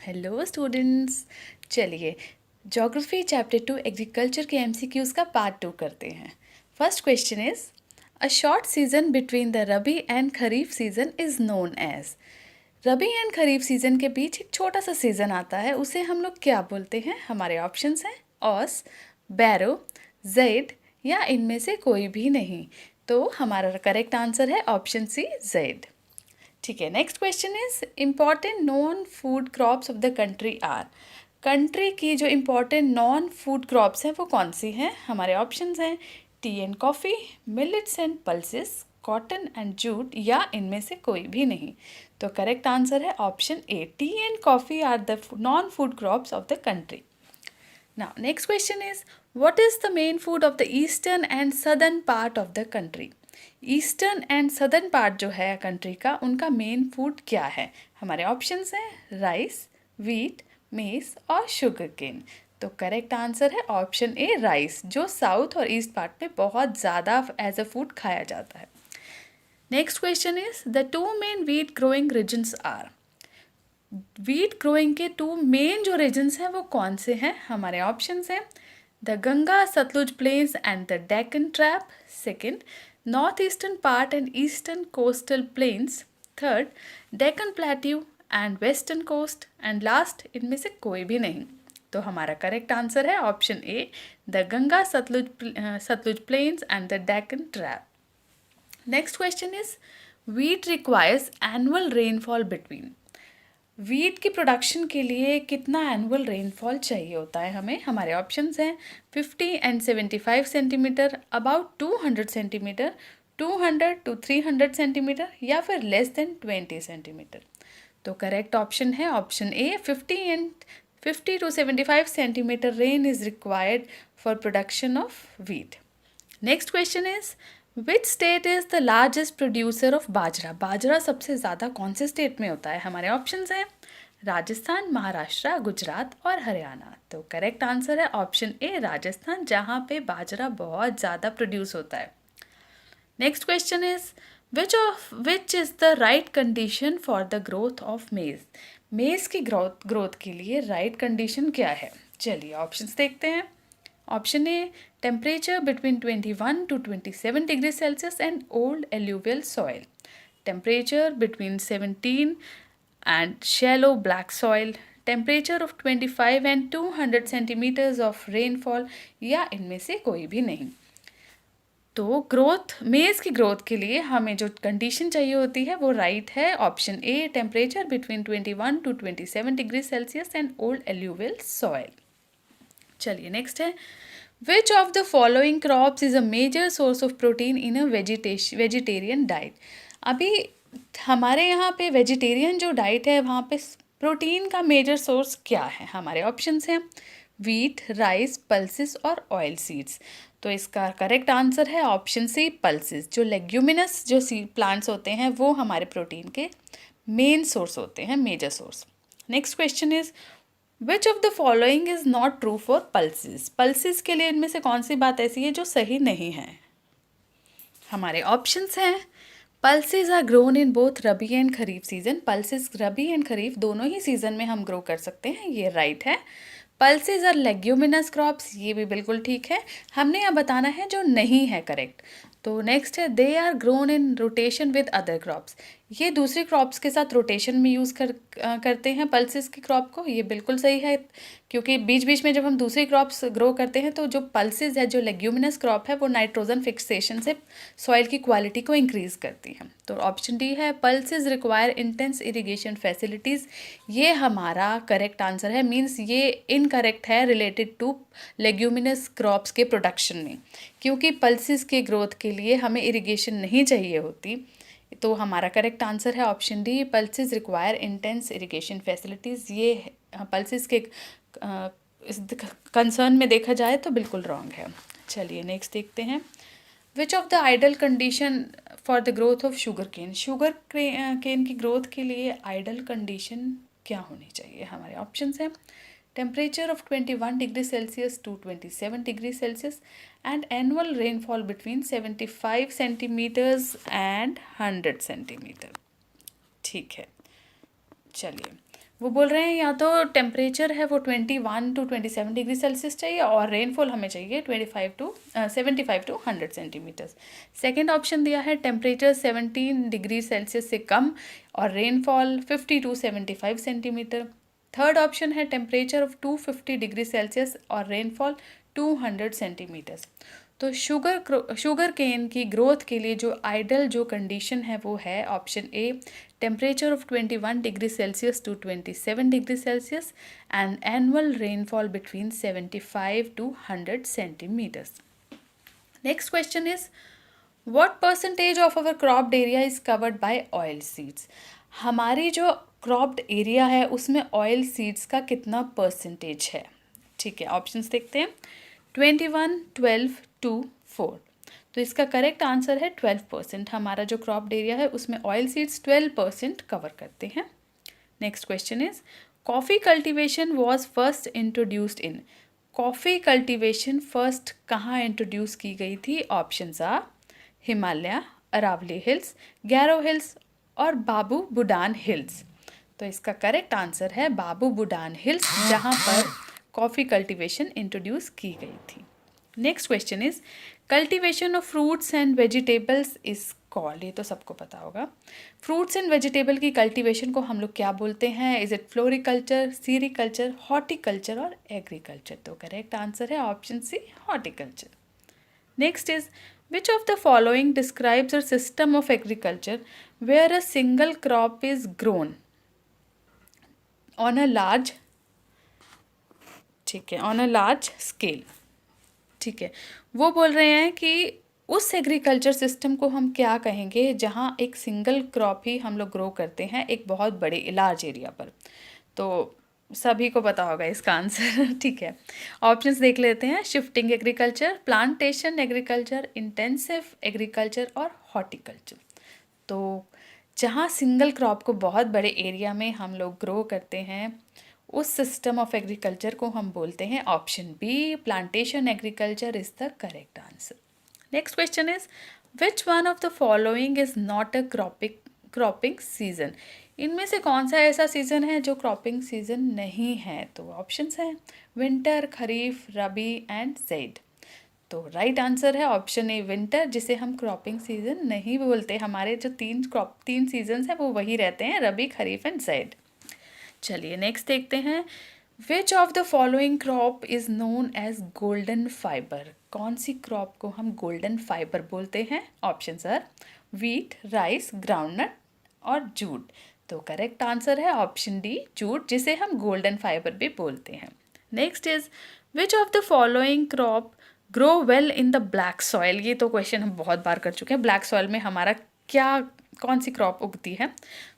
Hello students. चलिए geography chapter 2 agriculture के MCQs का पार्ट 2 करते हैं। First question is a short season between the rabi and kharif season is known as. Rabi and kharif season के बीच एक छोटा सा सीजन आता है, उसे हम लोग क्या बोलते हैं? हमारे ऑप्शंस हैं ऑस, बैरो, ज़ैद या इनमें से कोई भी नहीं। तो हमारा करेक्ट आंसर है ऑप्शन सी, ज़ैद। ठीक है, next question is important non food crops of the country are. Country की जो इम्पॉर्टेंट नॉन फूड क्रॉप्स हैं वो कौन सी हैं? हमारे ऑप्शंस हैं tea and coffee, millets and pulses, cotton and jute या इनमें से कोई भी नहीं। तो करेक्ट आंसर है option A, tea and coffee are the non food crops of the country. Now, next question is, what is the main food of the eastern and southern part of the country? Eastern and southern part जो है country का, उनका main food क्या है? हमारे options हैं rice, wheat, मेज और शुगर केन। तो करेक्ट आंसर है ऑप्शन ए, राइस, जो साउथ और ईस्ट पार्ट में बहुत ज़्यादा एज अ फूड खाया जाता है। Next question is the two main wheat growing regions are. Wheat growing के टू मेन जो रीजन्स हैं वो कौन से हैं? हमारे ऑप्शंस हैं the Ganga Sutlej plains and the Deccan trap, second north eastern part and eastern coastal plains, third Deccan plateau and western coast, and last इनमें से कोई भी नहीं। तो हमारा करेक्ट आंसर है option A, the Ganga Sutlej plains and the Deccan trap. Next question is wheat requires annual rainfall between. Wheat की production के लिए कितना एनुअल रेनफॉल चाहिए होता है हमें? हमारे ऑप्शंस हैं 50 and 75 centimetre, about 200 centimetre, 200 to 300 centimetre या फिर लेस देन 20 सेंटीमीटर। तो करेक्ट ऑप्शन है option A, 50 to 75 centimetre rain is required for production of wheat. Next question is which state is the largest producer of bajra. बाजरा सबसे ज़्यादा कौन से state में होता है? हमारे ऑप्शंस हैं राजस्थान, महाराष्ट्र, गुजरात और हरियाणा। तो करेक्ट आंसर है ऑप्शन ए, राजस्थान, जहाँ पे बाजरा बहुत ज़्यादा प्रोड्यूस होता है। Next question is which is the right condition for the growth of मेज। मेज की ग्रोथ के लिए राइट कंडीशन क्या है? चलिए ऑप्शंस देखते हैं। Option A, temperature between 21 to 27 degree Celsius and old alluvial soil, temperature between 17 and shallow black soil, temperature of 25 and 200 centimetres of rainfall या इनमें से कोई भी नहीं। तो मेज़ की ग्रोथ के लिए हमें जो कंडीशन चाहिए होती है वो राइट है option A, temperature between 21 to 27 degree Celsius and old alluvial soil. चलिए नेक्स्ट है which of the following crops is a major source of protein in a vegetarian diet. अभी हमारे यहाँ पे वेजिटेरियन जो डाइट है वहाँ पे प्रोटीन का मेजर सोर्स क्या है? हमारे ऑप्शंस हैं वीट, राइस, पल्सेस और ऑयल सीड्स। तो इसका करेक्ट आंसर है ऑप्शन सी, पल्सेस। जो लेग्यूमिनस जो प्लांट्स होते हैं वो हमारे प्रोटीन के मेन सोर्स होते हैं, major source. Next question is which of the following is not true for pulses. Pulses के लिए इनमें से कौन सी बात ऐसी है जो सही नहीं है? हमारे ऑप्शंस हैं pulses are grown in both rabi and kharif season. Pulses rabi and kharif दोनों ही सीजन में हम ग्रो कर सकते हैं, ये राइट है। पल्सेस आर लेग्यूमिनस क्रॉप्स, ये भी बिल्कुल ठीक है। हमने यहाँ बताना है जो नहीं है करेक्ट। तो नेक्स्ट है they are grown in rotation with other crops, ये दूसरी क्रॉप्स के साथ रोटेशन में यूज़ करते हैं पल्सेस की क्रॉप को, ये बिल्कुल सही है। क्योंकि बीच बीच में जब हम दूसरी क्रॉप्स ग्रो करते हैं तो जो पल्सेस है, जो लेग्यूमिनस क्रॉप है, वो नाइट्रोजन फिक्सेशन से सॉइल की क्वालिटी को इंक्रीज़ करती है। तो ऑप्शन डी है pulses require intense irrigation facilities, ये हमारा करेक्ट आंसर है। मीन्स ये इनकरेक्ट है रिलेटेड टू लेग्यूमिनस क्रॉप्स के प्रोडक्शन में, क्योंकि पल्सेस के ग्रोथ के लिए हमें इरिगेशन नहीं चाहिए होती। तो हमारा करेक्ट आंसर है option D, pulses require intense irrigation facilities. ये पल्सेस के इस कंसर्न में देखा जाए तो बिल्कुल रॉन्ग है। चलिए नेक्स्ट देखते हैं which of the ideal condition for the growth of sugar cane. Sugar cane की ग्रोथ के लिए आइडल कंडीशन क्या होनी चाहिए? हमारे ऑप्शंस हैं temperature of 21 degree Celsius to 27 degree Celsius and annual rainfall between 75 centimetres and 100 centimetre. ठीक है, चलिए वो बोल रहे हैं या तो टेम्परेचर है वो 21 to 27 डिग्री सेल्सियस चाहिए और रेनफॉल हमें चाहिए 75 to 100 सेंटीमीटर्स। सेकेंड ऑप्शन दिया है टेम्परेचर 17 डिग्री सेल्सियस से कम और rainfall 50 to 75 centimetre. Third option है टेम्परेचर ऑफ 250 डिग्री सेल्सियस और रेनफॉल 200 सेंटीमीटर्स। तो शुगर केन की ग्रोथ के लिए जो आइडल जो कंडीशन है वो है option A, temperature of 21 degree Celsius to 27 degree Celsius and annual rainfall between 75 to 100 centimetres. Next question is what percentage of our cropped area is covered by oil seeds. हमारी जो cropped area है उसमें oil seeds का कितना percentage है। ठीक है, options देखते हैं 21, 12, 2, 4। तो इसका करेक्ट आंसर है 12%। हमारा जो क्रॉप्ड एरिया है उसमें ऑयल सीड्स 12% कवर करते हैं। Next question is coffee cultivation was first introduced in. Coffee cultivation first कहाँ इंट्रोड्यूस की गई थी। Options are Himalaya, Aravalli hills, Garo hills और बाबू बुडान हिल्स। तो इसका करेक्ट आंसर है बाबू बुडान हिल्स, जहाँ पर कॉफ़ी कल्टीवेशन इंट्रोड्यूस की गई थी। Next question is cultivation of fruits and vegetables is called. ये तो सबको पता होगा। फ्रूट्स एंड वेजिटेबल की कल्टीवेशन को हम लोग क्या बोलते हैं। Is it floriculture, sericulture, horticulture और एग्रीकल्चर। तो करेक्ट आंसर है option C, horticulture. Next is which of the following describes a system of agriculture where a single crop is grown on a large, ठीक है, on a large scale. ठीक है, वो बोल रहे हैं कि उस एग्रीकल्चर सिस्टम को हम क्या कहेंगे जहाँ एक सिंगल क्रॉप ही हम लोग ग्रो करते हैं एक बहुत बड़े लार्ज एरिया पर। तो सभी को पता होगा इसका आंसर। ठीक है, ऑप्शंस देख लेते हैं। Shifting agriculture, plantation agriculture, intensive agriculture और हॉर्टिकल्चर। तो जहाँ सिंगल क्रॉप को बहुत बड़े एरिया में हम लोग ग्रो करते हैं उस सिस्टम ऑफ एग्रीकल्चर को हम बोलते हैं option B, plantation agriculture is the correct answer. Next question is which one of the following is not a cropping season. इनमें से कौन सा ऐसा सीज़न है जो क्रॉपिंग सीजन नहीं है। तो ऑप्शंस हैं विंटर, खरीफ, रबी एंड ज़ैद। तो राइट आंसर है ऑप्शन ए, विंटर, जिसे हम क्रॉपिंग सीजन नहीं बोलते। हमारे जो तीन सीजन्स हैं वो वही रहते हैं, रबी, खरीफ एंड ज़ैद। चलिए नेक्स्ट देखते हैं। Which of the following crop is known as golden fibre. कौन सी क्रॉप को हम गोल्डन फाइबर बोलते हैं। Options are wheat, rice, groundnut और जूट। तो करेक्ट आंसर है ऑप्शन डी, जूट, जिसे हम गोल्डन फाइबर भी बोलते हैं। Next is which of the following crop grow well in the black soil. ये तो क्वेश्चन हम बहुत बार कर चुके हैं। ब्लैक सॉइल में हमारा कौन सी क्रॉप उगती है।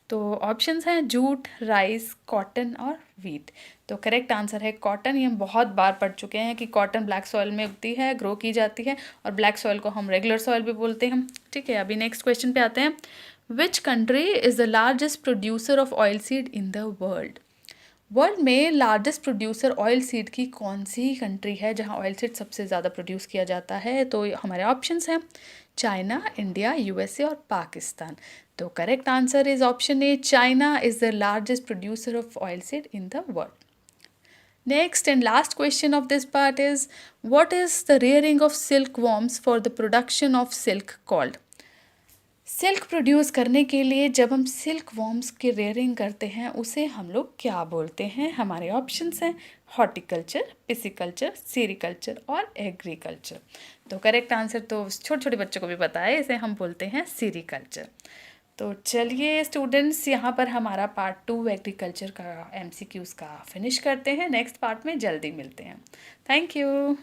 तो ऑप्शंस हैं जूट, राइस, कॉटन और वीट। तो करेक्ट आंसर है कॉटन। ये हम बहुत बार पढ़ चुके हैं कि कॉटन ब्लैक सॉइल में उगती है, ग्रो की जाती है, और ब्लैक सॉइल को हम रेगुलर सॉइल भी बोलते हैं। ठीक है, अभी नेक्स्ट क्वेश्चन पे आते हैं। Which country is the largest producer of oil seed in the world. World में लार्जेस्ट प्रोड्यूसर ऑयल सीड की कौन सी कंट्री है जहां ऑयल सीड सबसे ज़्यादा प्रोड्यूस किया जाता है। तो हमारे ऑप्शंस हैं चाइना, इंडिया, यूएसए और पाकिस्तान। तो correct answer is option A, China is the largest producer of oil seed in the world. Next and last question of this part is what is the rearing of silk worms for the production of silk called. Silk produce करने के लिए जब हम silk worms की rearing करते हैं उसे हम लोग क्या बोलते हैं। हमारे ऑप्शंस हैं हॉर्टिकल्चर, पिसिकल्चर, सीरिकल्चर और एग्रीकल्चर। तो करेक्ट आंसर तो छोटे छोटे बच्चों को भी पता है, इसे हम बोलते हैं सीरिकल्चर। तो चलिए स्टूडेंट्स, यहाँ पर हमारा पार्ट 2 एग्रीकल्चर का MCQs का फिनिश करते हैं। नेक्स्ट पार्ट में जल्दी मिलते हैं। Thank you.